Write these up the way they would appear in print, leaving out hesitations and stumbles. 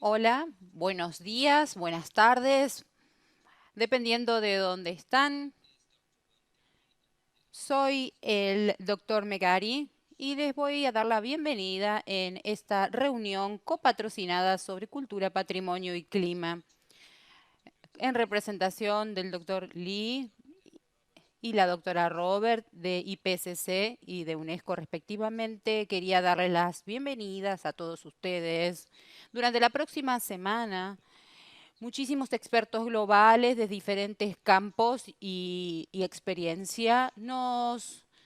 Hola, buenos días, buenas tardes, dependiendo de dónde están. Soy el doctor Megari y les voy a dar la bienvenida en esta reunión copatrocinada sobre cultura, patrimonio y clima. En representación del doctor Lee y la doctora Robert de IPCC y de UNESCO respectivamente, quería darles las bienvenidas a todos ustedes. Durante la próxima semana, muchísimos expertos globales de diferentes campos y experiencia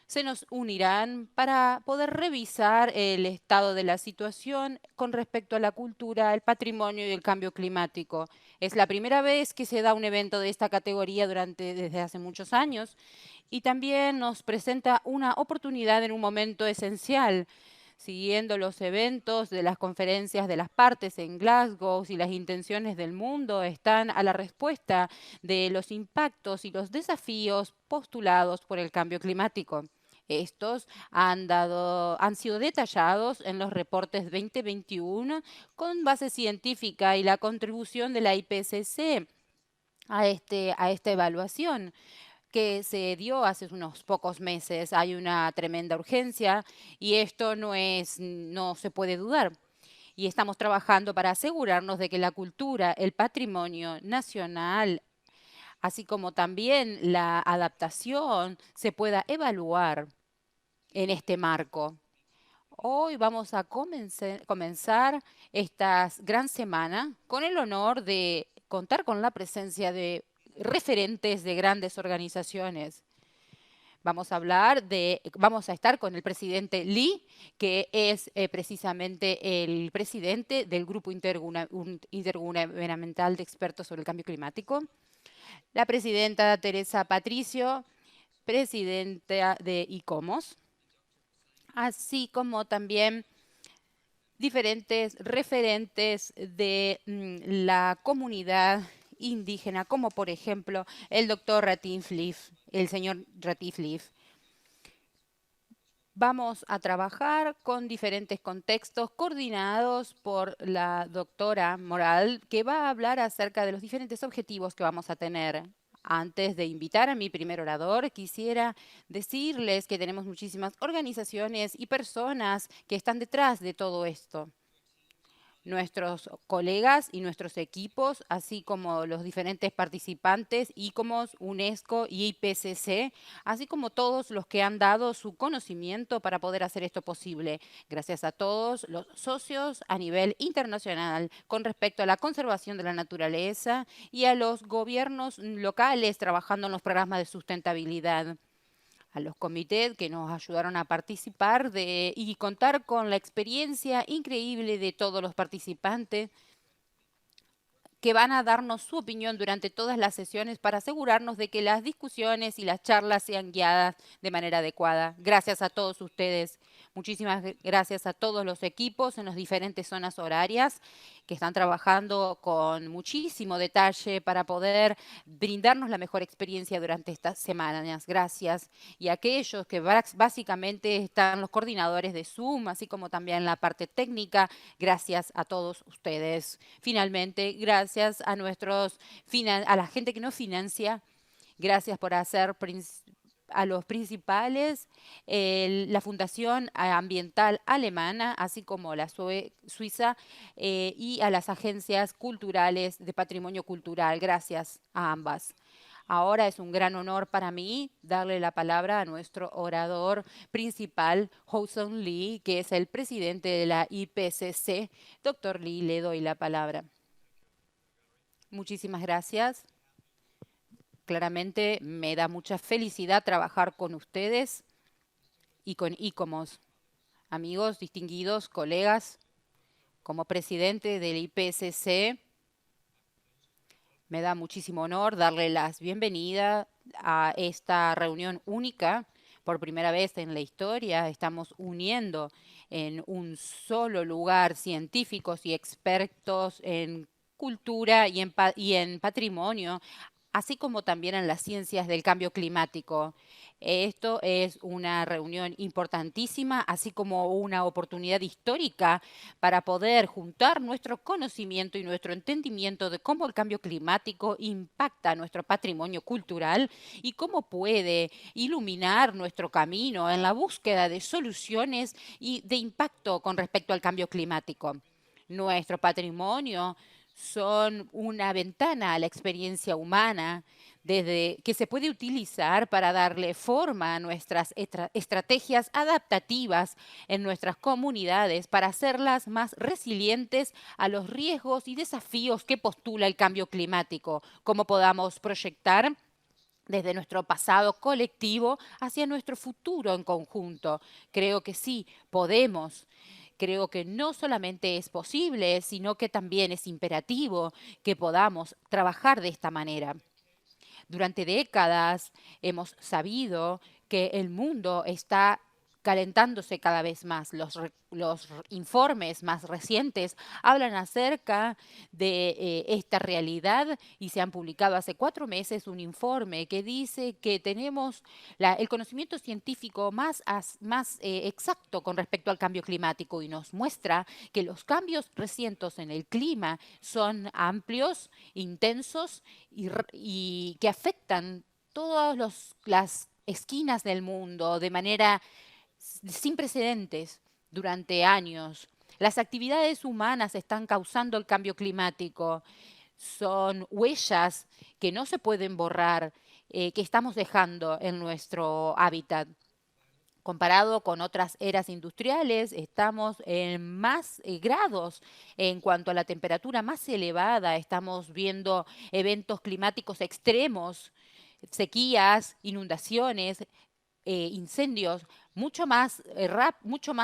se nos unirán para poder revisar el estado de la situación con respecto a la cultura, el patrimonio y el cambio climático. Es la primera vez que se da un evento de esta categoría desde hace muchos años y también nos presenta una oportunidad en un momento esencial, siguiendo los eventos de las conferencias de las partes en Glasgow y las intenciones del mundo están a la respuesta de los impactos y los desafíos postulados por el cambio climático. Estos han sido detallados en los reportes 2021 con base científica y la contribución de la IPCC a esta evaluación que se dio hace unos pocos meses. Hay una tremenda urgencia y esto no se puede dudar. Y estamos trabajando para asegurarnos de que la cultura, el patrimonio nacional, así como también la adaptación, se pueda evaluar en este marco. Hoy vamos a comenzar esta gran semana con el honor de contar con la presencia de referentes de grandes organizaciones. Vamos a estar con el presidente Lee, que es precisamente el presidente del Grupo Intergubernamental de Expertos sobre el Cambio Climático. La presidenta Teresa Patricio, presidenta de ICOMOS, así como también diferentes referentes de la comunidad indígena, como por ejemplo el doctor Ratcliffe, el señor Ratcliffe. Vamos a trabajar con diferentes contextos coordinados por la doctora Moral, que va a hablar acerca de los diferentes objetivos que vamos a tener. Antes de invitar a mi primer orador, quisiera decirles que tenemos muchísimas organizaciones y personas que están detrás de todo esto. Nuestros colegas y nuestros equipos, así como los diferentes participantes, ICOMOS, UNESCO y IPCC, así como todos los que han dado su conocimiento para poder hacer esto posible. Gracias a todos los socios a nivel internacional con respecto a la conservación de la naturaleza y a los gobiernos locales trabajando en los programas de sustentabilidad, a los comités que nos ayudaron a participar y contar con la experiencia increíble de todos los participantes que van a darnos su opinión durante todas las sesiones para asegurarnos de que las discusiones y las charlas sean guiadas de manera adecuada. Gracias a todos ustedes. Muchísimas gracias a todos los equipos en las diferentes zonas horarias que están trabajando con muchísimo detalle para poder brindarnos la mejor experiencia durante estas semanas. Gracias. Y a aquellos que básicamente están los coordinadores de Zoom, así como también la parte técnica, gracias a todos ustedes. Finalmente, gracias a a la gente que nos financia. Gracias por hacer a los principales, la Fundación Ambiental Alemana, así como la Suiza, y a las agencias culturales de patrimonio cultural. Gracias a ambas. Ahora es un gran honor para mí darle la palabra a nuestro orador principal, Housung Lee, que es el presidente de la IPCC. Doctor Lee, le doy la palabra. Muchísimas gracias. Claramente me da mucha felicidad trabajar con ustedes y con ICOMOS. Amigos, distinguidos, colegas, como presidente del IPCC, me da muchísimo honor darle las bienvenidas a esta reunión única. Por primera vez en la historia estamos uniendo en un solo lugar científicos y expertos en cultura y en patrimonio así como también en las ciencias del cambio climático. Esto es una reunión importantísima, así como una oportunidad histórica para poder juntar nuestro conocimiento y nuestro entendimiento de cómo el cambio climático impacta nuestro patrimonio cultural y cómo puede iluminar nuestro camino en la búsqueda de soluciones y de impacto con respecto al cambio climático. Nuestro patrimonio son una ventana a la experiencia humana desde que se puede utilizar para darle forma a nuestras estrategias adaptativas en nuestras comunidades para hacerlas más resilientes a los riesgos y desafíos que postula el cambio climático, como podamos proyectar desde nuestro pasado colectivo hacia nuestro futuro en conjunto. Creo que sí, podemos. Creo que no solamente es posible, sino que también es imperativo que podamos trabajar de esta manera. Durante décadas hemos sabido que el mundo está calentándose cada vez más. Los informes más recientes hablan acerca de esta realidad y se han publicado hace 4 meses un informe que dice que tenemos el conocimiento científico más exacto con respecto al cambio climático y nos muestra que los cambios recientes en el clima son amplios, intensos y que afectan todas las esquinas del mundo de manera sin precedentes durante años. Las actividades humanas están causando el cambio climático. Son huellas que no se pueden borrar, que estamos dejando en nuestro hábitat. Comparado con otras eras industriales, estamos en más grados en cuanto a la temperatura más elevada. Estamos viendo eventos climáticos extremos, sequías, inundaciones, incendios mucho más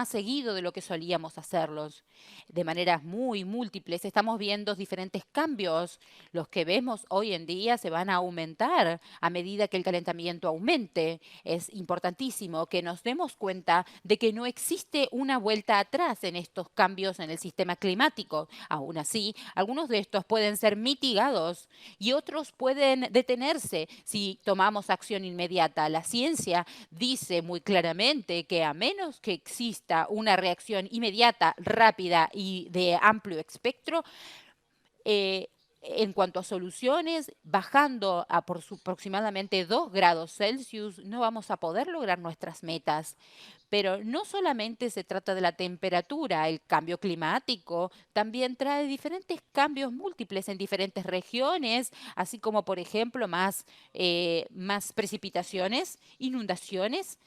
seguido de lo que solíamos hacerlos, de maneras muy múltiples. Estamos viendo diferentes cambios. Los que vemos hoy en día se van a aumentar a medida que el calentamiento aumente. Es importantísimo que nos demos cuenta de que no existe una vuelta atrás en estos cambios en el sistema climático. Aún así, algunos de estos pueden ser mitigados y otros pueden detenerse si tomamos acción inmediata. La ciencia dice muy claramente que a menos que exista una reacción inmediata, rápida y de amplio espectro, en cuanto a soluciones, bajando a aproximadamente 2 grados Celsius, no vamos a poder lograr nuestras metas. Pero no solamente se trata de la temperatura, el cambio climático también trae diferentes cambios múltiples en diferentes regiones, así como, por ejemplo, más precipitaciones, inundaciones,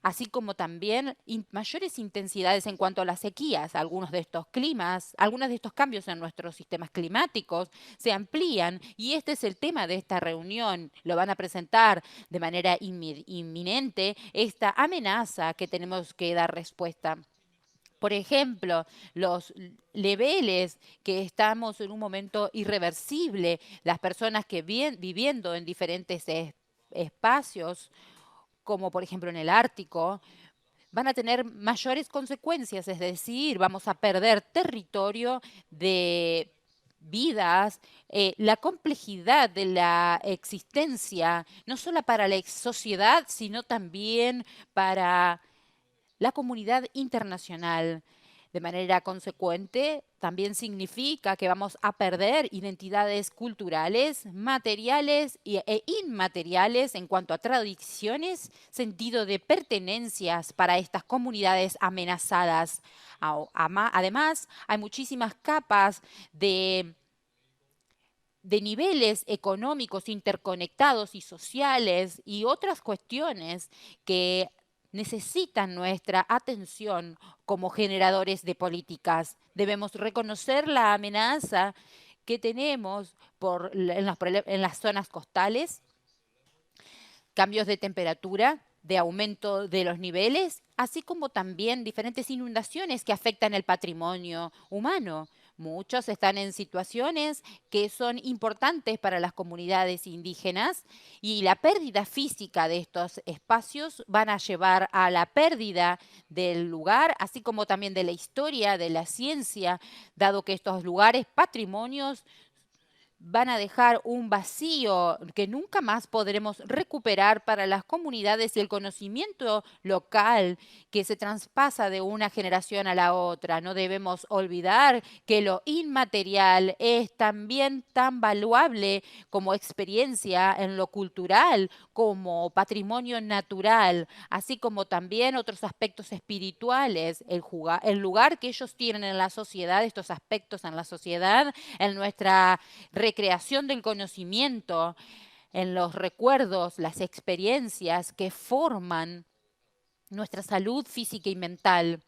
así como también mayores intensidades en cuanto a las sequías. Algunos de estos climas, algunos de estos cambios en nuestros sistemas climáticos se amplían y este es el tema de esta reunión. Lo van a presentar de manera inminente esta amenaza que tenemos que dar respuesta. Por ejemplo, los niveles que estamos en un momento irreversible, las personas que viviendo en diferentes espacios, como por ejemplo en el Ártico, van a tener mayores consecuencias, es decir, vamos a perder territorio de vidas, la complejidad de la existencia, no solo para la sociedad, sino también para la comunidad internacional. De manera consecuente, también significa que vamos a perder identidades culturales, materiales e inmateriales en cuanto a tradiciones, sentido de pertenencias para estas comunidades amenazadas. Además, hay muchísimas capas de niveles económicos interconectados y sociales y otras cuestiones que necesitan nuestra atención como generadores de políticas. Debemos reconocer la amenaza que tenemos en las zonas costales, cambios de temperatura, de aumento de los niveles, así como también diferentes inundaciones que afectan el patrimonio humano. Muchos están en situaciones que son importantes para las comunidades indígenas y la pérdida física de estos espacios van a llevar a la pérdida del lugar, así como también de la historia, de la ciencia, dado que estos lugares, patrimonios, van a dejar un vacío que nunca más podremos recuperar para las comunidades y el conocimiento local que se traspasa de una generación a la otra. No debemos olvidar que lo inmaterial es también tan valuable como experiencia en lo cultural, como patrimonio natural, así como también otros aspectos espirituales, el lugar que ellos tienen en la sociedad, estos aspectos en la sociedad, en nuestra recreación del conocimiento, en los recuerdos, las experiencias que forman nuestra salud física y mental.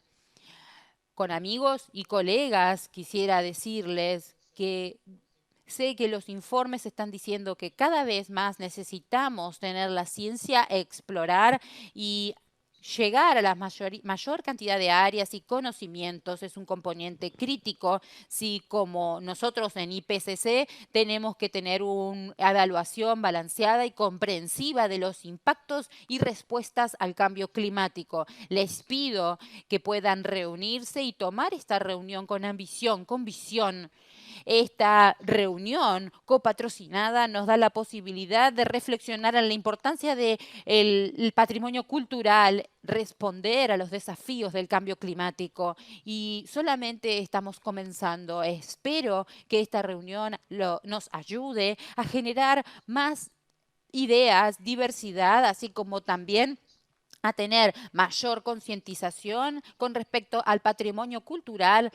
Con amigos y colegas quisiera decirles que sé que los informes están diciendo que cada vez más necesitamos tener la ciencia, explorar y llegar a la mayor cantidad de áreas y conocimientos. Es un componente crítico si como nosotros en IPCC tenemos que tener una evaluación balanceada y comprensiva de los impactos y respuestas al cambio climático. Les pido que puedan reunirse y tomar esta reunión con ambición, con visión. Esta reunión copatrocinada nos da la posibilidad de reflexionar en la importancia del patrimonio cultural, responder a los desafíos del cambio climático y solamente estamos comenzando. Espero que esta reunión nos ayude a generar más ideas, diversidad, así como también a tener mayor concientización con respecto al patrimonio cultural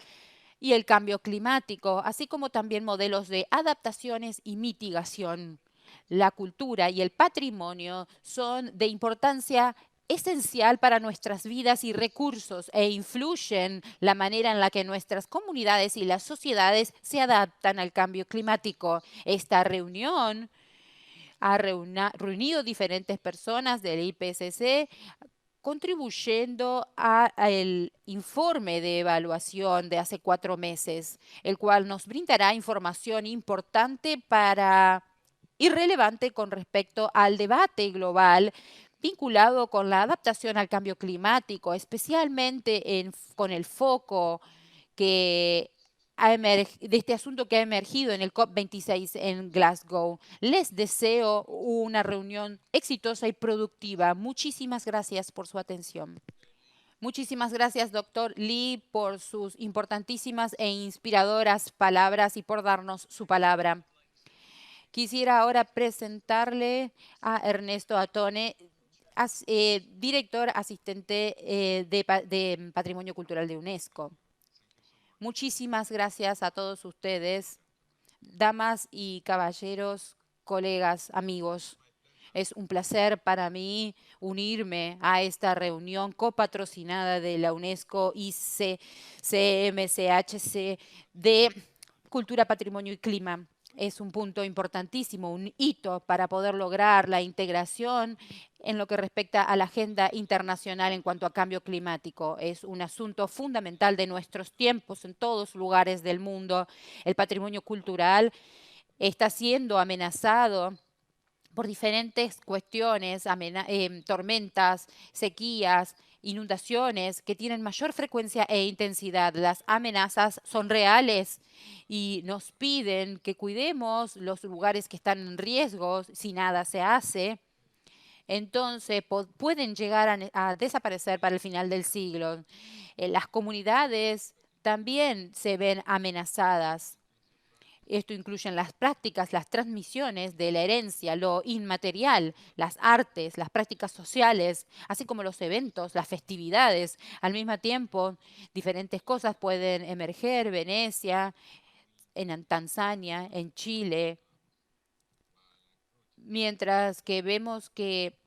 y el cambio climático, así como también modelos de adaptaciones y mitigación. La cultura y el patrimonio son de importancia esencial para nuestras vidas y recursos e influyen la manera en la que nuestras comunidades y las sociedades se adaptan al cambio climático. Esta reunión ha reunido diferentes personas del IPCC contribuyendo al informe de evaluación de hace 4 meses, el cual nos brindará información importante y relevante con respecto al debate global vinculado con la adaptación al cambio climático, especialmente con el foco que de este asunto que ha emergido en el COP26 en Glasgow. Les deseo una reunión exitosa y productiva. Muchísimas gracias por su atención. Muchísimas gracias, doctor Lee, por sus importantísimas e inspiradoras palabras y por darnos su palabra. Quisiera ahora presentarle a Ernesto Atone, director asistente de Patrimonio Cultural de UNESCO. Muchísimas gracias a todos ustedes, damas y caballeros, colegas, amigos. Es un placer para mí unirme a esta reunión copatrocinada de la UNESCO y CMCHC de Cultura, Patrimonio y Clima. Es un punto importantísimo, un hito para poder lograr la integración en lo que respecta a la agenda internacional en cuanto a cambio climático. Es un asunto fundamental de nuestros tiempos en todos lugares del mundo. El patrimonio cultural está siendo amenazado por diferentes cuestiones, tormentas, sequías, inundaciones que tienen mayor frecuencia e intensidad. Las amenazas son reales y nos piden que cuidemos los lugares que están en riesgo si nada se hace. Entonces pueden llegar a desaparecer para el final del siglo. Las comunidades también se ven amenazadas. Esto incluye las prácticas, las transmisiones de la herencia, lo inmaterial, las artes, las prácticas sociales, así como los eventos, las festividades. Al mismo tiempo, diferentes cosas pueden emerger, Venecia, en Tanzania, en Chile, mientras que vemos que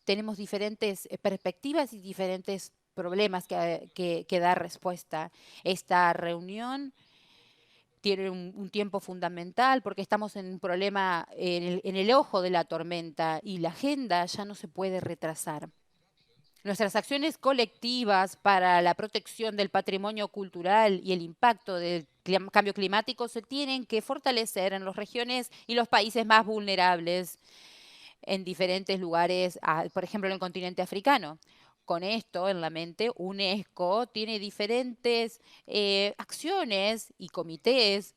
tenemos diferentes perspectivas y diferentes problemas que dar respuesta. Esta reunión tiene un tiempo fundamental porque estamos en un problema en el ojo de la tormenta y la agenda ya no se puede retrasar. Nuestras acciones colectivas para la protección del patrimonio cultural y el impacto del cambio climático se tienen que fortalecer en las regiones y los países más vulnerables en diferentes lugares, por ejemplo en el continente africano. Con esto en la mente, UNESCO tiene diferentes acciones y comités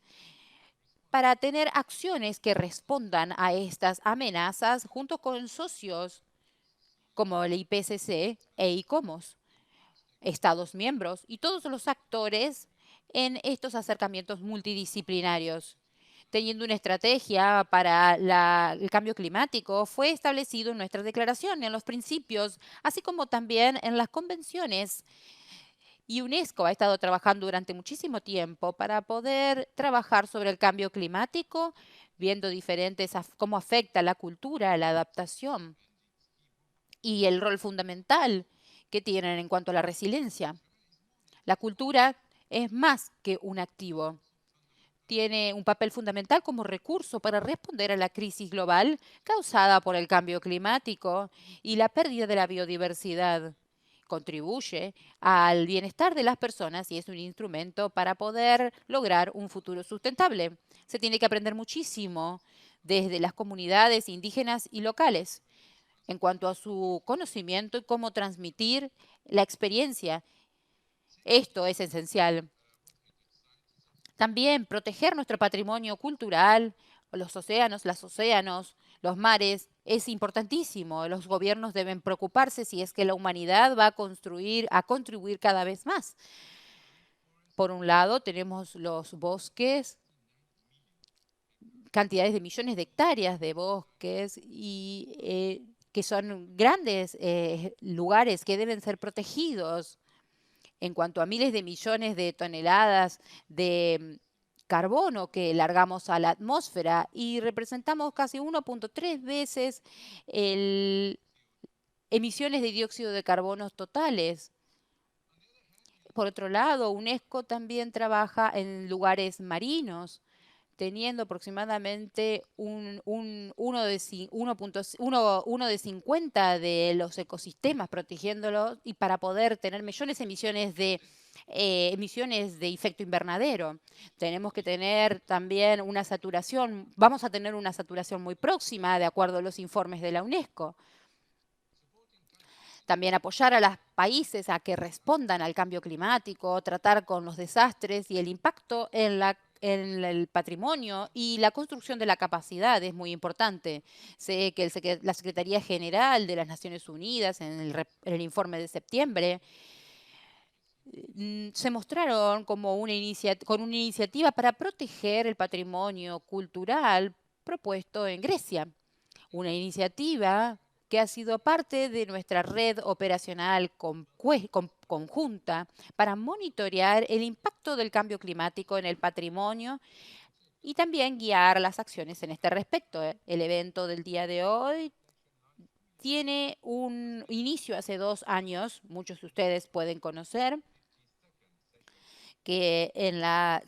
para tener acciones que respondan a estas amenazas junto con socios como el IPCC e ICOMOS, Estados miembros y todos los actores en estos acercamientos multidisciplinarios. Teniendo una estrategia para el cambio climático, fue establecido en nuestra declaración, en los principios, así como también en las convenciones. Y UNESCO ha estado trabajando durante muchísimo tiempo para poder trabajar sobre el cambio climático, viendo cómo afecta la cultura, la adaptación y el rol fundamental que tienen en cuanto a la resiliencia. La cultura es más que un activo. Tiene un papel fundamental como recurso para responder a la crisis global causada por el cambio climático y la pérdida de la biodiversidad. Contribuye al bienestar de las personas y es un instrumento para poder lograr un futuro sustentable. Se tiene que aprender muchísimo desde las comunidades indígenas y locales en cuanto a su conocimiento y cómo transmitir la experiencia. Esto es esencial. También proteger nuestro patrimonio cultural, los océanos, los mares, es importantísimo. Los gobiernos deben preocuparse si es que la humanidad va a contribuir cada vez más. Por un lado, tenemos los bosques, cantidades de millones de hectáreas de bosques y que son grandes lugares que deben ser protegidos en cuanto a miles de millones de toneladas de carbono que largamos a la atmósfera y representamos casi 1.3 veces emisiones de dióxido de carbono totales. Por otro lado, UNESCO también trabaja en lugares marinos, teniendo aproximadamente uno de 50 de los ecosistemas, protegiéndolos y para poder tener emisiones de efecto invernadero. Tenemos que tener también una saturación, vamos a tener una saturación muy próxima de acuerdo a los informes de la UNESCO. También apoyar a los países a que respondan al cambio climático, tratar con los desastres y el impacto en el patrimonio y la construcción de la capacidad es muy importante. Sé que la Secretaría General de las Naciones Unidas en el informe de septiembre se mostraron como con una iniciativa para proteger el patrimonio cultural propuesto en Grecia. Una iniciativa que ha sido parte de nuestra red operacional conjunta para monitorear el impacto del cambio climático en el patrimonio y también guiar las acciones en este respecto. El evento del día de hoy tiene un inicio hace 2 años, muchos de ustedes pueden conocer, que en la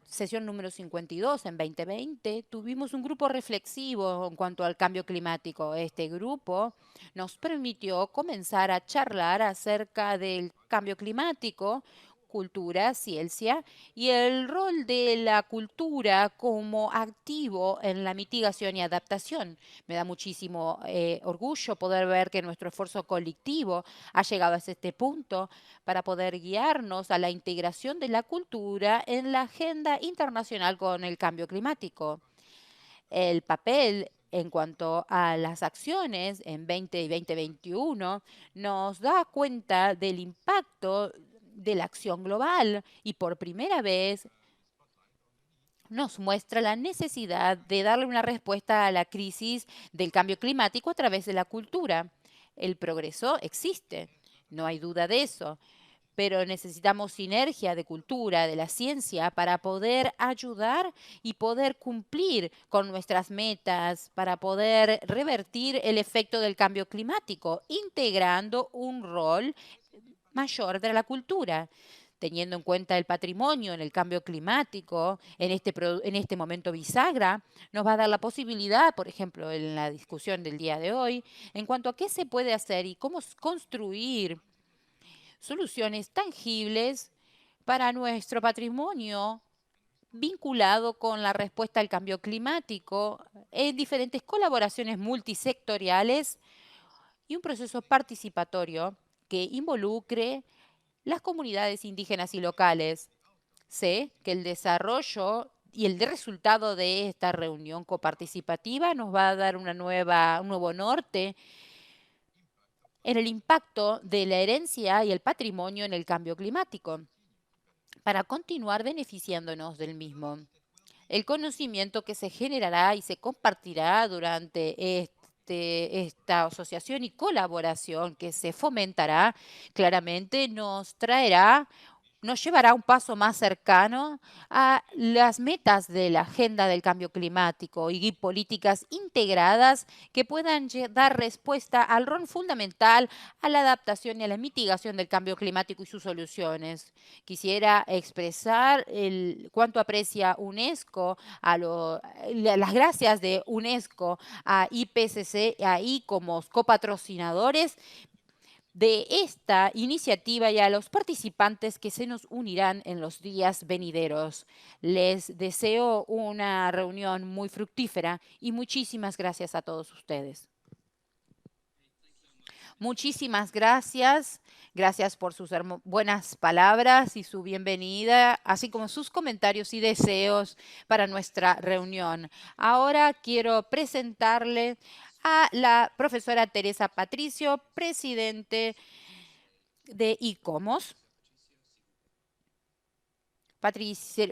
sesión número 52 en 2020 tuvimos un grupo reflexivo en cuanto al cambio climático. Este grupo nos permitió comenzar a charlar acerca del cambio climático, cultura, ciencia y el rol de la cultura como activo en la mitigación y adaptación. Me da muchísimo orgullo poder ver que nuestro esfuerzo colectivo ha llegado hasta este punto para poder guiarnos a la integración de la cultura en la agenda internacional con el cambio climático. El papel en cuanto a las acciones en 20 y 2021 nos da cuenta del impacto de la acción global y por primera vez nos muestra la necesidad de darle una respuesta a la crisis del cambio climático a través de la cultura. El progreso existe, no hay duda de eso, pero necesitamos sinergia de cultura, de la ciencia, para poder ayudar y poder cumplir con nuestras metas, para poder revertir el efecto del cambio climático, integrando un rol mayor de la cultura. Teniendo en cuenta el patrimonio en el cambio climático, en este momento bisagra, nos va a dar la posibilidad, por ejemplo, en la discusión del día de hoy, en cuanto a qué se puede hacer y cómo construir soluciones tangibles para nuestro patrimonio vinculado con la respuesta al cambio climático en diferentes colaboraciones multisectoriales y un proceso participatorio que involucre las comunidades indígenas y locales. Sé que el desarrollo y el resultado de esta reunión coparticipativa nos va a dar un nuevo norte en el impacto de la herencia y el patrimonio en el cambio climático, para continuar beneficiándonos del mismo. El conocimiento que se generará y se compartirá durante esta asociación y colaboración que se fomentará, claramente nos llevará un paso más cercano a las metas de la agenda del cambio climático y políticas integradas que puedan dar respuesta al rol fundamental a la adaptación y a la mitigación del cambio climático y sus soluciones. Quisiera expresar cuánto aprecia UNESCO, las gracias de UNESCO a IPCC, a ICOMOS, copatrocinadores de esta iniciativa y a los participantes que se nos unirán en los días venideros. Les deseo una reunión muy fructífera y muchísimas gracias a todos ustedes. Muchísimas gracias. Gracias por sus buenas palabras y su bienvenida, así como sus comentarios y deseos para nuestra reunión. Ahora quiero presentarle a la profesora Teresa Patricio, presidente de ICOMOS.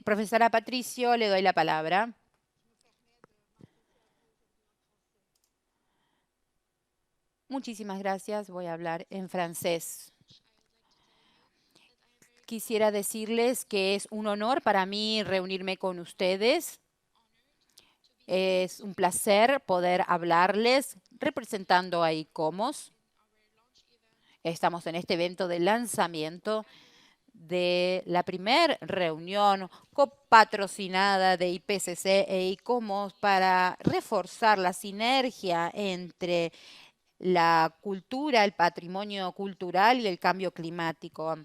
Profesora Patricio, le doy la palabra. Muchísimas gracias. Voy a hablar en francés. Quisiera decirles que es un honor para mí reunirme con ustedes. Es un placer poder hablarles representando a ICOMOS. Estamos en este evento de lanzamiento de la primera reunión copatrocinada de IPCC e ICOMOS para reforzar la sinergia entre la cultura, el patrimonio cultural y el cambio climático.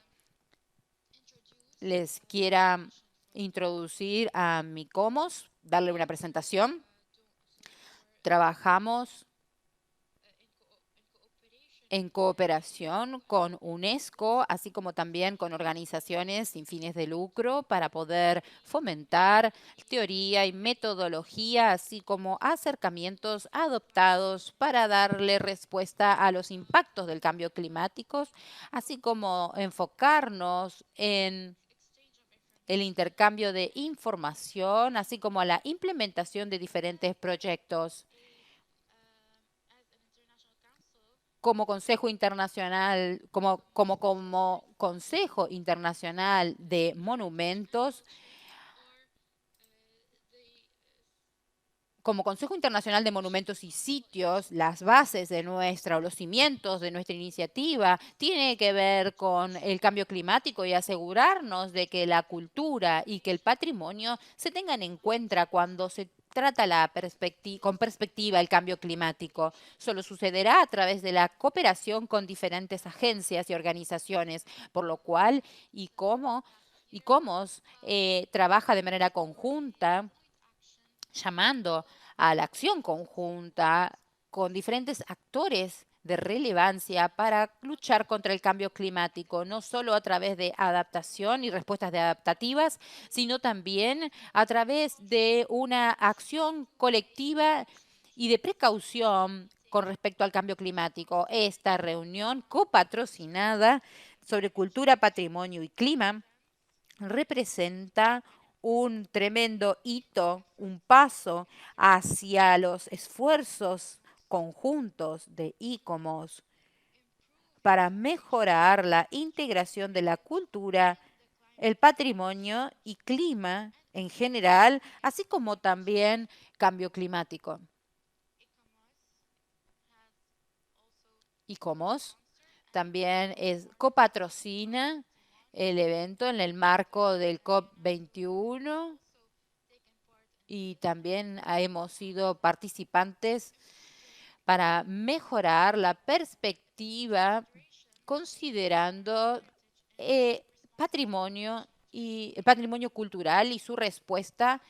Les quiero introducir a ICOMOS, darle una presentación. Trabajamos en cooperación con UNESCO, así como también con organizaciones sin fines de lucro, para poder fomentar teoría y metodología, así como acercamientos adoptados para darle respuesta a los impactos del cambio climático, así como enfocarnos en el intercambio de información, así como a la implementación de diferentes proyectos. Como Consejo Internacional, como Consejo Internacional de Monumentos, como Consejo Internacional de Monumentos y Sitios, las bases de o los cimientos de nuestra iniciativa tiene que ver con el cambio climático y asegurarnos de que la cultura y que el patrimonio se tengan en cuenta cuando se trata con perspectiva el cambio climático. Solo sucederá a través de la cooperación con diferentes agencias y organizaciones, por lo cual ICOMOS trabaja de manera conjunta, llamando a la acción conjunta con diferentes actores de relevancia para luchar contra el cambio climático, no solo a través de adaptación y respuestas adaptativas, sino también a través de una acción colectiva y de precaución con respecto al cambio climático. Esta reunión copatrocinada sobre cultura, patrimonio y clima representa un tremendo hito, un paso hacia los esfuerzos conjuntos de ICOMOS para mejorar la integración de la cultura, el patrimonio y clima en general, así como también cambio climático. ICOMOS también copatrocina el evento en el marco del COP21 y también hemos sido participantes para mejorar la perspectiva considerando patrimonio cultural y su respuesta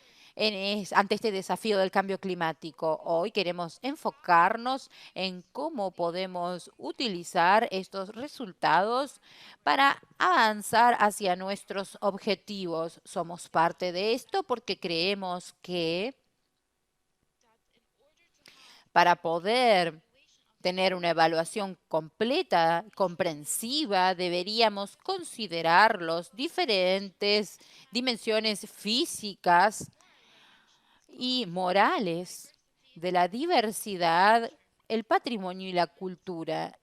ante este desafío del cambio climático. Hoy queremos enfocarnos en cómo podemos utilizar estos resultados para avanzar hacia nuestros objetivos. Somos parte de esto porque creemos que para poder tener una evaluación completa, comprensiva, deberíamos considerar las diferentes dimensiones físicas y morales de la diversidad, el patrimonio y la cultura.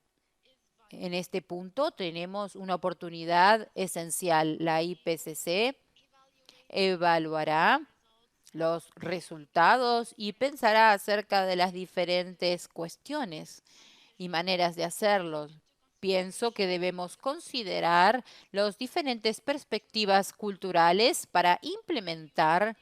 En este punto tenemos una oportunidad esencial. La IPCC evaluará los resultados y pensará acerca de las diferentes cuestiones y maneras de hacerlo. Pienso que debemos considerar las diferentes perspectivas culturales para implementar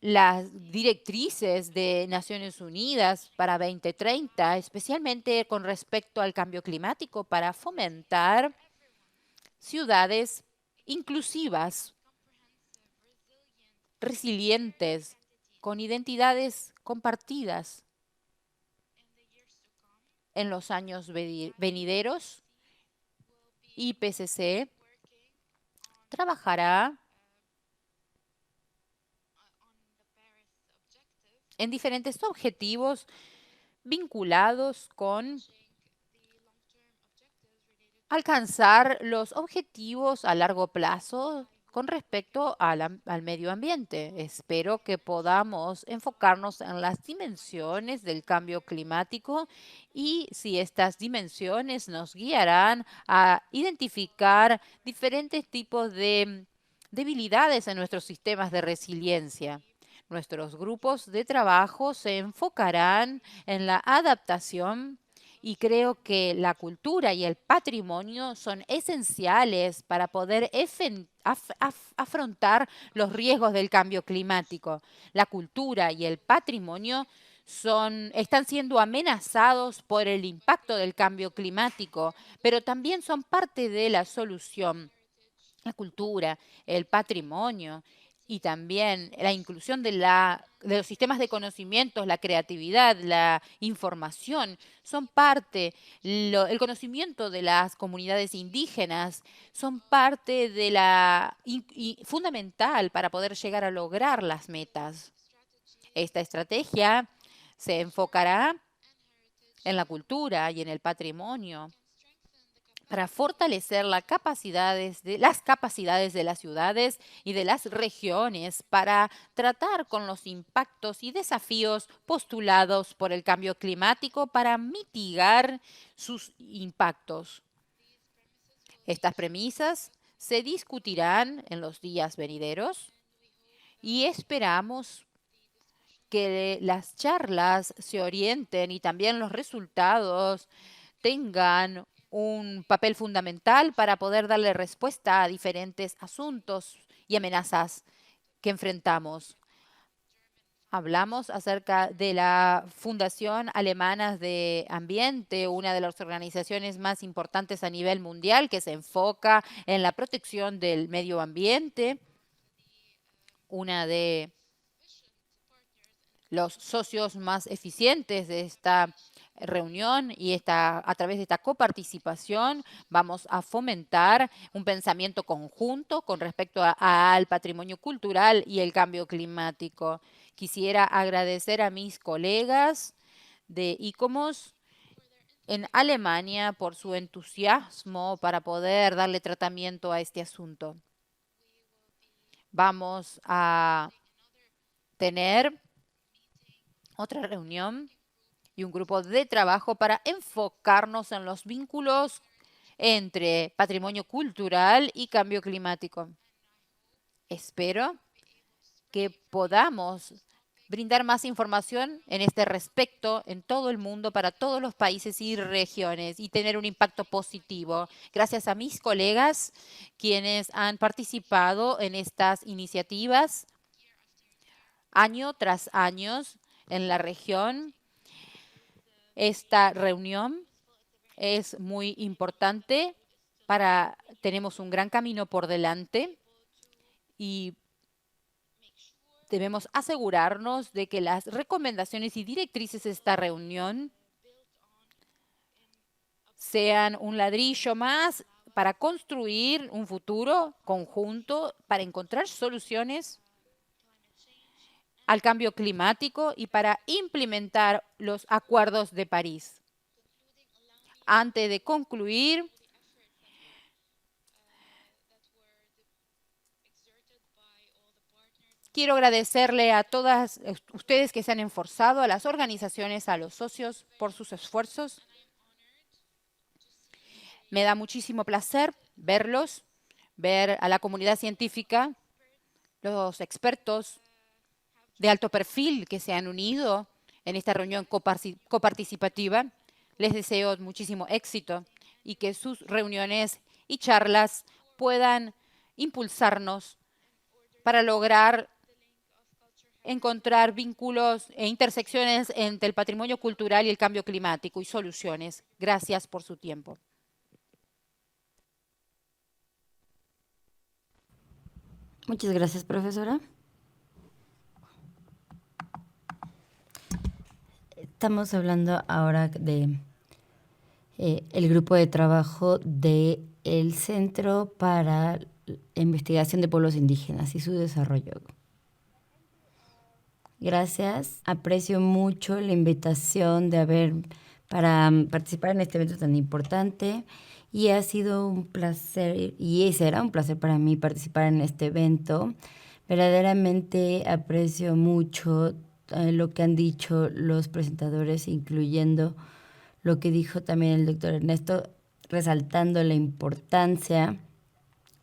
las directrices de Naciones Unidas para 2030, especialmente con respecto al cambio climático, para fomentar ciudades inclusivas, resilientes, con identidades compartidas. En los años venideros, IPCC trabajará en diferentes objetivos vinculados con alcanzar los objetivos a largo plazo con respecto al medio ambiente. Espero que podamos enfocarnos en las dimensiones del cambio climático y si estas dimensiones nos guiarán a identificar diferentes tipos de debilidades en nuestros sistemas de resiliencia. Nuestros grupos de trabajo se enfocarán en la adaptación y creo que la cultura y el patrimonio son esenciales para poder afrontar los riesgos del cambio climático. La cultura y el patrimonio están siendo amenazados por el impacto del cambio climático, pero también son parte de la solución. La cultura, el patrimonio y también la inclusión de los sistemas de conocimientos, la creatividad, la información, son parte, el conocimiento de las comunidades indígenas, son parte de fundamental para poder llegar a lograr las metas. Esta estrategia se enfocará en la cultura y en el patrimonio para fortalecer las capacidades de las ciudades y de las regiones para tratar con los impactos y desafíos postulados por el cambio climático para mitigar sus impactos. Estas premisas se discutirán en los días venideros y esperamos que las charlas se orienten y también los resultados tengan un papel fundamental para poder darle respuesta a diferentes asuntos y amenazas que enfrentamos. Hablamos acerca de la Fundación Alemana de Ambiente, una de las organizaciones más importantes a nivel mundial que se enfoca en la protección del medio ambiente, una de los socios más eficientes de esta reunión y a través de esta coparticipación vamos a fomentar un pensamiento conjunto con respecto al patrimonio cultural y el cambio climático. Quisiera agradecer a mis colegas de ICOMOS en Alemania por su entusiasmo para poder darle tratamiento a este asunto. Vamos a tener otra reunión y un grupo de trabajo para enfocarnos en los vínculos entre patrimonio cultural y cambio climático. Espero que podamos brindar más información en este respecto en todo el mundo, para todos los países y regiones, y tener un impacto positivo. Gracias a mis colegas quienes han participado en estas iniciativas año tras año en la región. Esta reunión es muy importante tenemos un gran camino por delante y debemos asegurarnos de que las recomendaciones y directrices de esta reunión sean un ladrillo más para construir un futuro conjunto, para encontrar soluciones al cambio climático y para implementar los acuerdos de París. Antes de concluir, quiero agradecerle a todas ustedes que se han esforzado, a las organizaciones, a los socios por sus esfuerzos. Me da muchísimo placer verlos, ver a la comunidad científica, los expertos de alto perfil que se han unido en esta reunión coparticipativa. Les deseo muchísimo éxito y que sus reuniones y charlas puedan impulsarnos para lograr encontrar vínculos e intersecciones entre el patrimonio cultural y el cambio climático y soluciones. Gracias por su tiempo. Muchas gracias, profesora. Estamos hablando ahora de el grupo de trabajo del Centro para la Investigación de Pueblos Indígenas y su desarrollo. Gracias. Aprecio mucho la invitación para participar en este evento tan importante y ha sido un placer, y será un placer para mí participar en este evento. Verdaderamente aprecio mucho lo que han dicho los presentadores, incluyendo lo que dijo también el doctor Ernesto, resaltando la importancia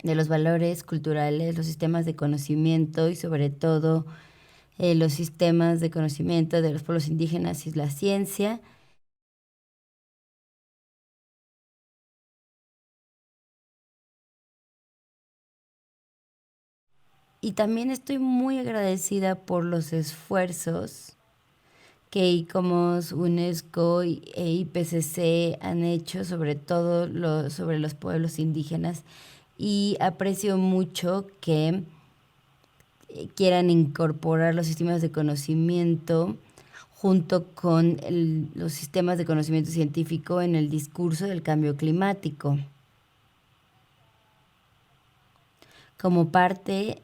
de los valores culturales, los sistemas de conocimiento y sobre todo los sistemas de conocimiento de los pueblos indígenas y la ciencia. Y también estoy muy agradecida por los esfuerzos que ICOMOS, UNESCO e IPCC han hecho sobre todo sobre los pueblos indígenas, y aprecio mucho que quieran incorporar los sistemas de conocimiento junto con los sistemas de conocimiento científico en el discurso del cambio climático. Como parte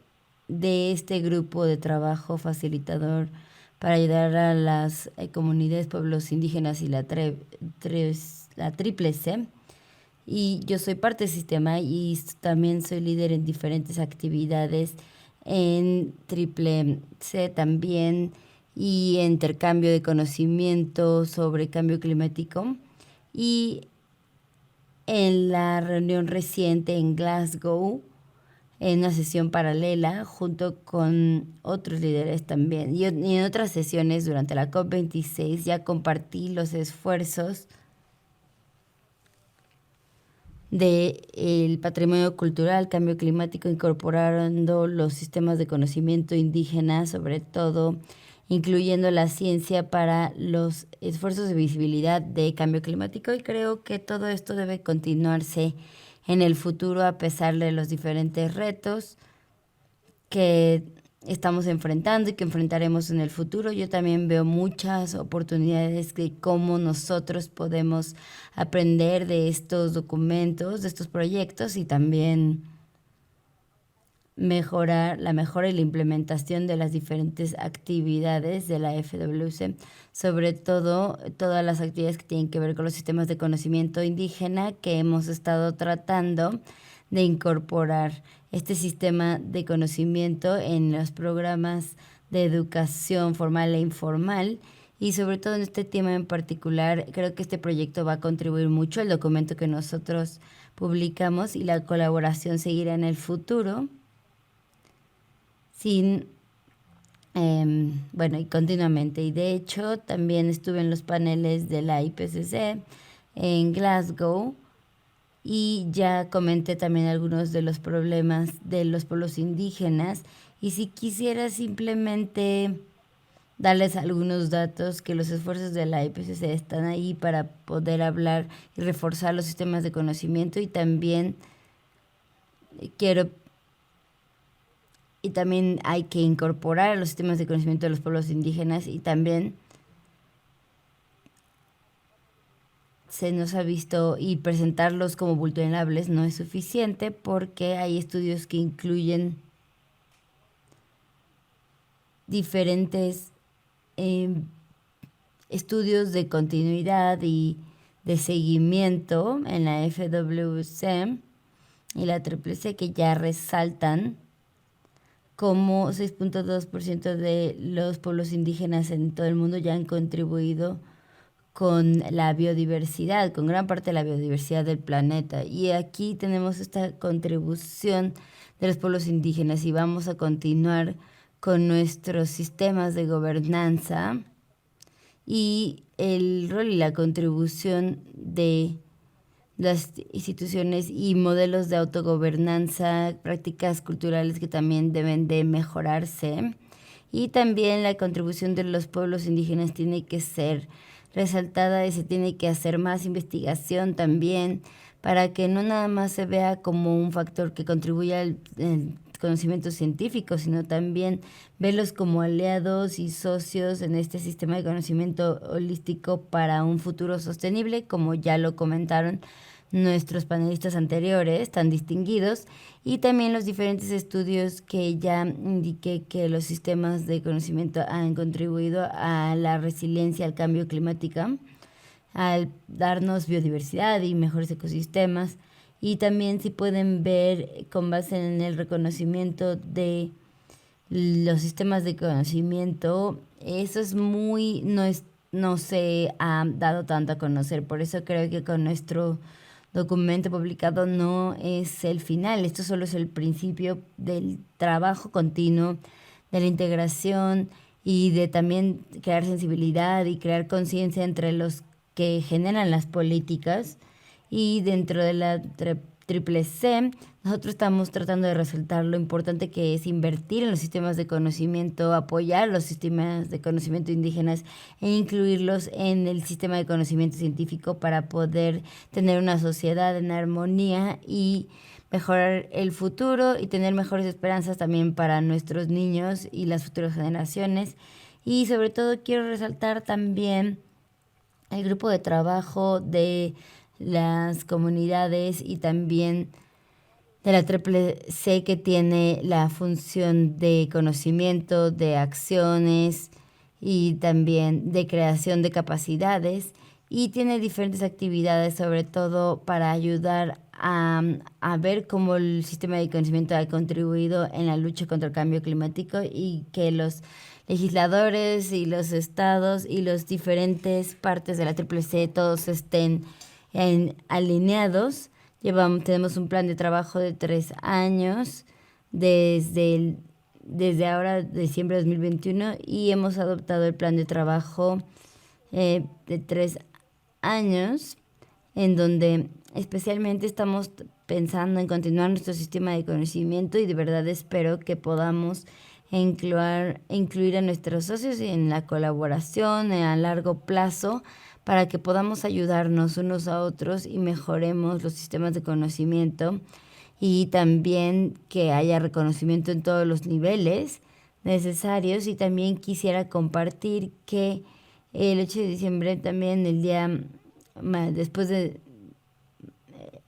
de este grupo de trabajo facilitador para ayudar a las comunidades, pueblos indígenas y la Tríplice, y yo soy parte del sistema y también soy líder en diferentes actividades en Triple C también, y intercambio de conocimiento sobre cambio climático. Y en la reunión reciente en Glasgow, en una sesión paralela junto con otros líderes también. Y en otras sesiones durante la COP26 ya compartí los esfuerzos del patrimonio cultural, cambio climático, incorporando los sistemas de conocimiento indígena, sobre todo incluyendo la ciencia para los esfuerzos de visibilidad de cambio climático, y creo que todo esto debe continuarse en el futuro a pesar de los diferentes retos que estamos enfrentando y que enfrentaremos en el futuro. Yo también veo muchas oportunidades de cómo nosotros podemos aprender de estos documentos, de estos proyectos, y también mejorar la mejora y la implementación de las diferentes actividades de la FWC, sobre todo todas las actividades que tienen que ver con los sistemas de conocimiento indígena que hemos estado tratando de incorporar este sistema de conocimiento en los programas de educación formal e informal. Y sobre todo en este tema en particular, creo que este proyecto va a contribuir mucho al documento que nosotros publicamos, y la colaboración seguirá en el futuro. Bueno, y continuamente. Y de hecho, también estuve en los paneles de la IPCC en Glasgow, y ya comenté también algunos de los problemas de los pueblos indígenas. Y si quisiera simplemente darles algunos datos, que los esfuerzos de la IPCC están ahí para poder hablar y reforzar los sistemas de conocimiento, y también quiero y también hay que incorporar a los sistemas de conocimiento de los pueblos indígenas, y también se nos ha visto, y presentarlos como vulnerables no es suficiente porque hay estudios que incluyen diferentes eh, estudios de continuidad y de seguimiento en la FWC y la CCC que ya resaltan como 6.2% de los pueblos indígenas en todo el mundo ya han contribuido con la biodiversidad, con gran parte de la biodiversidad del planeta. Y aquí tenemos esta contribución de los pueblos indígenas, y vamos a continuar con nuestros sistemas de gobernanza y el rol y la contribución de las instituciones y modelos de autogobernanza, prácticas culturales que también deben de mejorarse. Y también la contribución de los pueblos indígenas tiene que ser resaltada, y se tiene que hacer más investigación también para que no nada más se vea como un factor que contribuye al conocimiento científico, sino también verlos como aliados y socios en este sistema de conocimiento holístico para un futuro sostenible, como ya lo comentaron nuestros panelistas anteriores tan distinguidos, y también los diferentes estudios que ya indiqué que los sistemas de conocimiento han contribuido a la resiliencia al cambio climático, al darnos biodiversidad y mejores ecosistemas. Y también, si pueden ver, con base en el reconocimiento de los sistemas de conocimiento, eso es muy, no se ha dado tanto a conocer. Por eso creo que con nuestro documento publicado no es el final, esto solo es el principio del trabajo continuo, de la integración y de también crear sensibilidad y crear conciencia entre los que generan las políticas. Y dentro de la triple C, nosotros estamos tratando de resaltar lo importante que es invertir en los sistemas de conocimiento, apoyar los sistemas de conocimiento indígenas e incluirlos en el sistema de conocimiento científico para poder tener una sociedad en armonía y mejorar el futuro y tener mejores esperanzas también para nuestros niños y las futuras generaciones. Y sobre todo quiero resaltar también el grupo de trabajo de las comunidades y también de la triple C, que tiene la función de conocimiento, de acciones y también de creación de capacidades, y tiene diferentes actividades, sobre todo para ayudar a ver cómo el sistema de conocimiento ha contribuido en la lucha contra el cambio climático, y que los legisladores y los estados y las diferentes partes de la triple C todos estén alineados. Tenemos un plan de trabajo de 3 años desde ahora, diciembre de 2021, y hemos adoptado el plan de trabajo de 3 años, en donde especialmente estamos pensando en continuar nuestro sistema de conocimiento, y de verdad espero que podamos incluir a nuestros socios en la colaboración a largo plazo para que podamos ayudarnos unos a otros y mejoremos los sistemas de conocimiento, y también que haya reconocimiento en todos los niveles necesarios. Y también quisiera compartir que el 8 de diciembre, también el día después de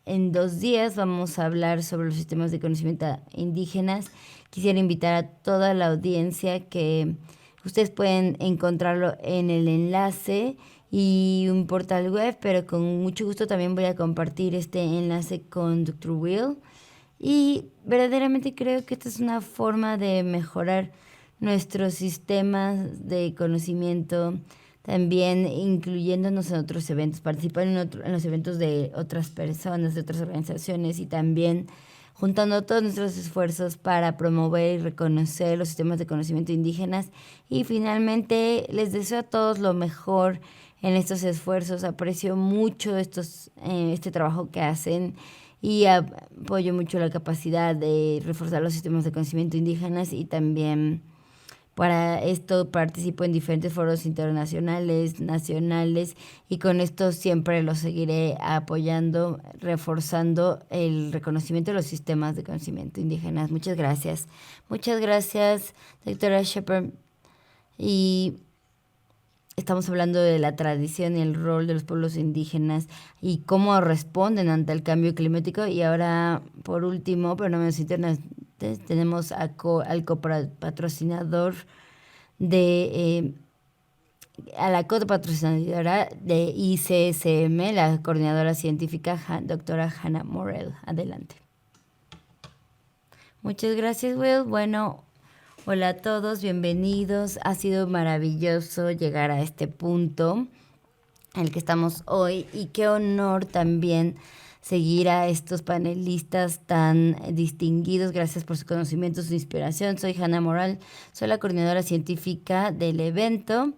en 2 días, vamos a hablar sobre los sistemas de conocimiento indígenas. Quisiera invitar a toda la audiencia que ustedes pueden encontrarlo en el enlace y un portal web, pero con mucho gusto también voy a compartir este enlace con Dr. Will. Y verdaderamente creo que esta es una forma de mejorar nuestros sistemas de conocimiento, también incluyéndonos en otros eventos, participar en los eventos de otras personas, de otras organizaciones, y también juntando todos nuestros esfuerzos para promover y reconocer los sistemas de conocimiento indígenas. Y finalmente, les deseo a todos lo mejor en estos esfuerzos. Aprecio mucho este trabajo que hacen, y apoyo mucho la capacidad de reforzar los sistemas de conocimiento indígenas, y también Para esto participo en diferentes foros internacionales, nacionales, y con esto siempre lo seguiré apoyando, reforzando el reconocimiento de los sistemas de conocimiento indígenas. Muchas gracias. Muchas gracias, doctora Shepard. Y estamos hablando de la tradición y el rol de los pueblos indígenas y cómo responden ante el cambio climático. Y ahora, por último, pero no menos importante, tenemos al copatrocinador de a la copatrocinadora de ICSM, la coordinadora científica, doctora Hannah Morell. Adelante. Muchas gracias, Will. Bueno, hola a todos, bienvenidos. Ha sido maravilloso llegar a este punto en el que estamos hoy, y qué honor también seguir a estos panelistas tan distinguidos. Gracias por su conocimiento, su inspiración. Soy Hannah Morell, soy la coordinadora científica del evento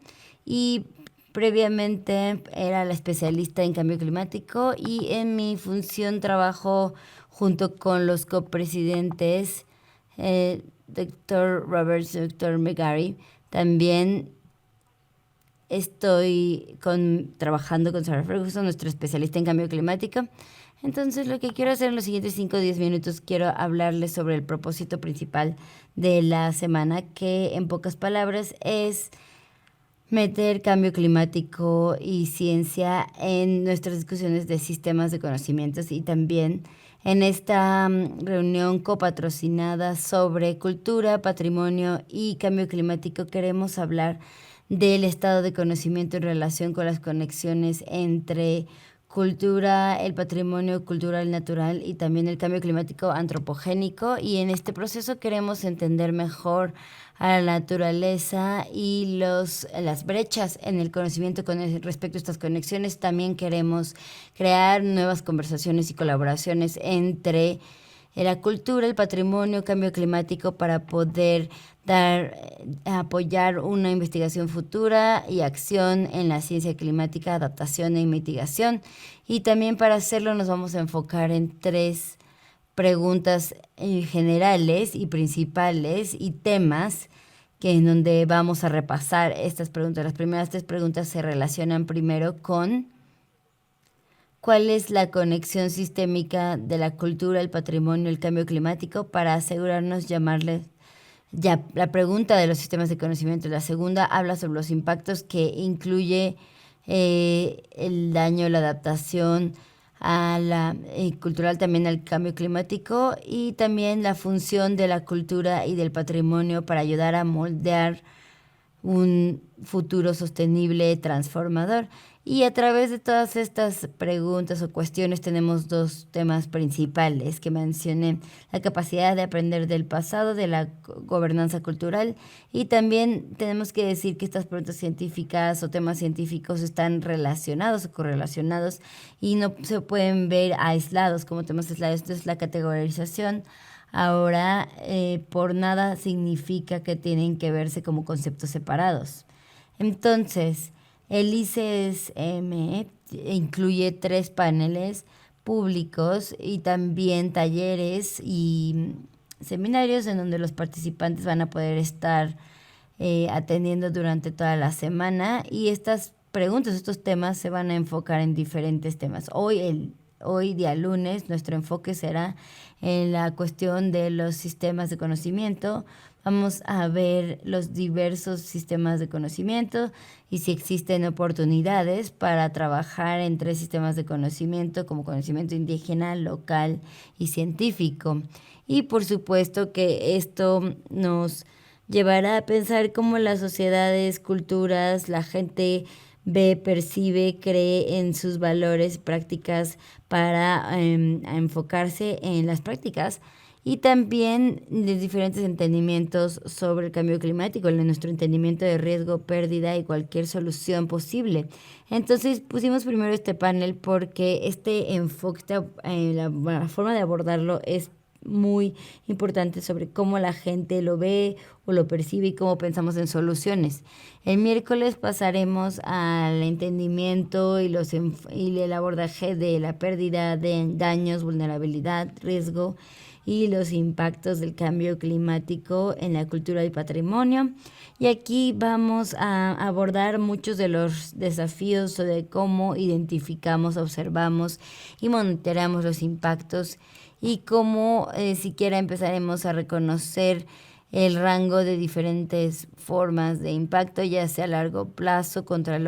y previamente era la especialista en cambio climático, y en mi función trabajo junto con los copresidentes, Dr. Roberts y Dr. McGarry. También estoy trabajando con Sarah Ferguson, nuestro especialista en cambio climático. Entonces, lo que quiero hacer en los siguientes 5 o 10 minutos, quiero hablarles sobre el propósito principal de la semana, que en pocas palabras es meter cambio climático y ciencia en nuestras discusiones de sistemas de conocimientos, y también en esta reunión copatrocinada sobre cultura, patrimonio y cambio climático queremos hablar del estado de conocimiento en relación con las conexiones entre cultura, el patrimonio cultural natural y también el cambio climático antropogénico. Y en este proceso queremos entender mejor a la naturaleza y las brechas en el conocimiento con respecto a estas conexiones. También queremos crear nuevas conversaciones y colaboraciones entre la cultura, el patrimonio, cambio climático, para poder apoyar una investigación futura y acción en la ciencia climática, adaptación e mitigación. Y también para hacerlo nos vamos a enfocar en 3 preguntas generales y principales y temas en donde vamos a repasar estas preguntas. Las primeras 3 preguntas se relacionan primero con ¿cuál es la conexión sistémica de la cultura, el patrimonio, el cambio climático? Para asegurarnos llamarle ya la pregunta de los sistemas de conocimiento. La segunda habla sobre los impactos que incluye el daño, la adaptación a la cultural, también al cambio climático, y también la función de la cultura y del patrimonio para ayudar a moldear un futuro sostenible, transformador. Y a través de todas estas preguntas o cuestiones tenemos 2 temas principales que mencioné: la capacidad de aprender del pasado, de la gobernanza cultural, y también tenemos que decir que estas preguntas científicas o temas científicos están relacionados o correlacionados y no se pueden ver aislados como temas aislados. Entonces, la categorización ahora por nada significa que tienen que verse como conceptos separados. Entonces, el ICSM incluye 3 paneles públicos y también talleres y seminarios en donde los participantes van a poder estar atendiendo durante toda la semana, y estas preguntas, estos temas se van a enfocar en diferentes temas. Hoy día lunes, nuestro enfoque será en la cuestión de los sistemas de conocimiento. Vamos a ver los diversos sistemas de conocimiento y si existen oportunidades para trabajar en 3 sistemas de conocimiento, como conocimiento indígena, local y científico. Y por supuesto que esto nos llevará a pensar cómo las sociedades, culturas, la gente ve, percibe, cree en sus valores, prácticas, para enfocarse en las prácticas, y también de diferentes entendimientos sobre el cambio climático, en nuestro entendimiento de riesgo, pérdida y cualquier solución posible. Entonces pusimos primero este panel porque este enfoque, la forma de abordarlo es muy importante sobre cómo la gente lo ve o lo percibe y cómo pensamos en soluciones. El miércoles pasaremos al entendimiento y el abordaje de la pérdida, de daños, vulnerabilidad, riesgo y los impactos del cambio climático en la cultura y patrimonio. Y aquí vamos a abordar muchos de los desafíos de cómo identificamos, observamos y monitoreamos los impactos y cómo siquiera empezaremos a reconocer el rango de diferentes formas de impacto, ya sea a largo plazo, contra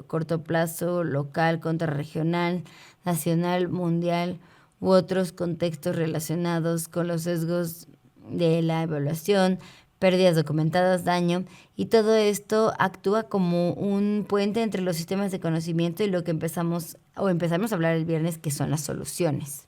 corto plazo, local, contra regional, nacional, mundial u otros contextos relacionados con los sesgos de la evaluación, pérdidas documentadas, daño, y todo esto actúa como un puente entre los sistemas de conocimiento y lo que empezamos a hablar el viernes, que son las soluciones.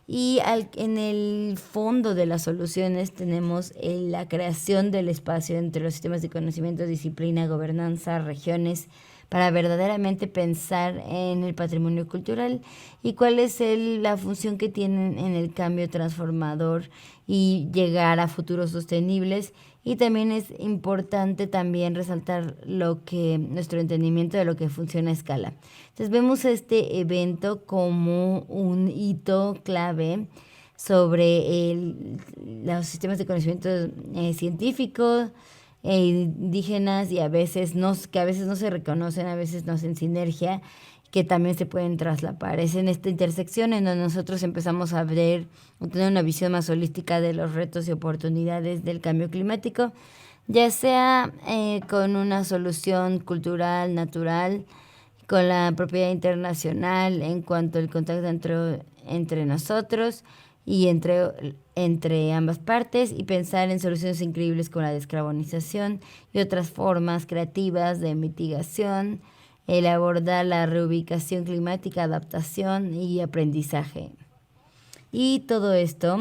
Y en el fondo de las soluciones tenemos la creación del espacio entre los sistemas de conocimiento, disciplina, gobernanza, regiones, para verdaderamente pensar en el patrimonio cultural y cuál es la función que tienen en el cambio transformador y llegar a futuros sostenibles. Y también es importante también resaltar nuestro entendimiento de lo que funciona a escala. Entonces vemos este evento como un hito clave sobre los sistemas de conocimiento científicos, indígenas y que a veces no se reconocen, a veces no hacen sinergia, que también se pueden traslapar. Es en esta intersección en donde nosotros empezamos a tener una visión más holística de los retos y oportunidades del cambio climático, ya sea con una solución cultural, natural, con la propiedad internacional en cuanto al contacto entre nosotros y entre ambas partes, y pensar en soluciones increíbles como la descarbonización y otras formas creativas de mitigación, el abordar la reubicación climática, adaptación y aprendizaje. Y todo esto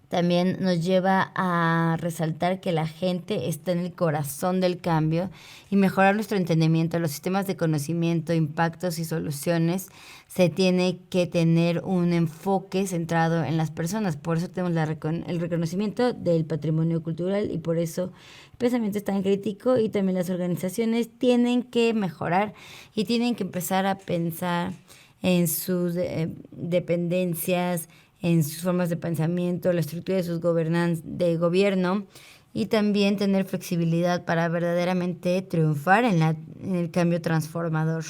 también nos lleva a resaltar que la gente está en el corazón del cambio y mejorar nuestro entendimiento de los sistemas de conocimiento, impactos y soluciones. Se tiene que tener un enfoque centrado en las personas. Por eso tenemos el reconocimiento del patrimonio cultural y por eso el pensamiento es tan crítico, y también las organizaciones tienen que mejorar y tienen que empezar a pensar en sus dependencias, en sus formas de pensamiento, la estructura de sus de gobierno, y también tener flexibilidad para verdaderamente triunfar en el cambio transformador.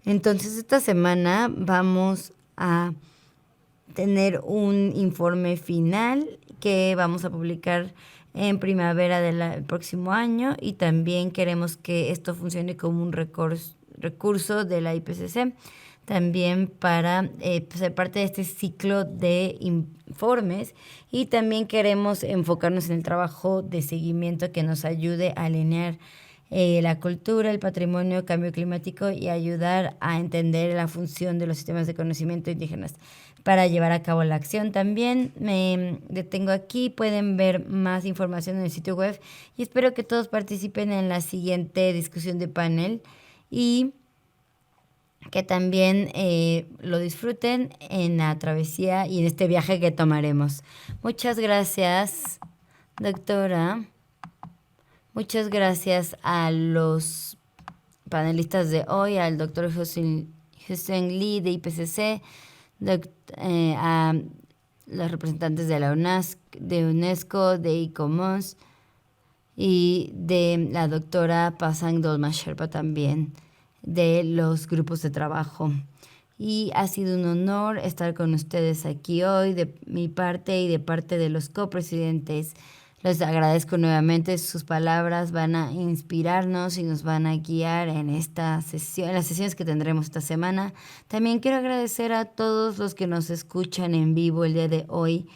Entonces, esta semana vamos a tener un informe final que vamos a publicar en primavera del próximo año, y también queremos que esto funcione como un recurso de la IPCC, también para ser parte de este ciclo de informes, y también queremos enfocarnos en el trabajo de seguimiento que nos ayude a alinear la cultura, el patrimonio, el cambio climático, y ayudar a entender la función de los sistemas de conocimiento indígenas para llevar a cabo la acción. También me detengo aquí, pueden ver más información en el sitio web, y espero que todos participen en la siguiente discusión de panel y que también lo disfruten en la travesía y en este viaje que tomaremos. Muchas gracias, doctora. Muchas gracias a los panelistas de hoy, al doctor Hussein Lee de IPCC, a los representantes de la UNESCO, de ICOMOS, y de la doctora Pasang Dolma Sherpa también, de los grupos de trabajo. Y ha sido un honor estar con ustedes aquí hoy, de mi parte y de parte de los copresidentes. Les agradezco nuevamente, sus palabras van a inspirarnos y nos van a guiar en esta sesión, en las sesiones que tendremos esta semana. También quiero agradecer a todos los que nos escuchan en vivo el día de hoy,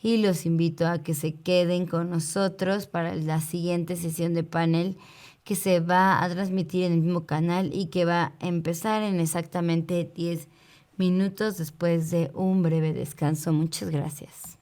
y los invito a que se queden con nosotros para la siguiente sesión de panel, que se va a transmitir en el mismo canal y que va a empezar en exactamente 10 minutos después de un breve descanso. Muchas gracias.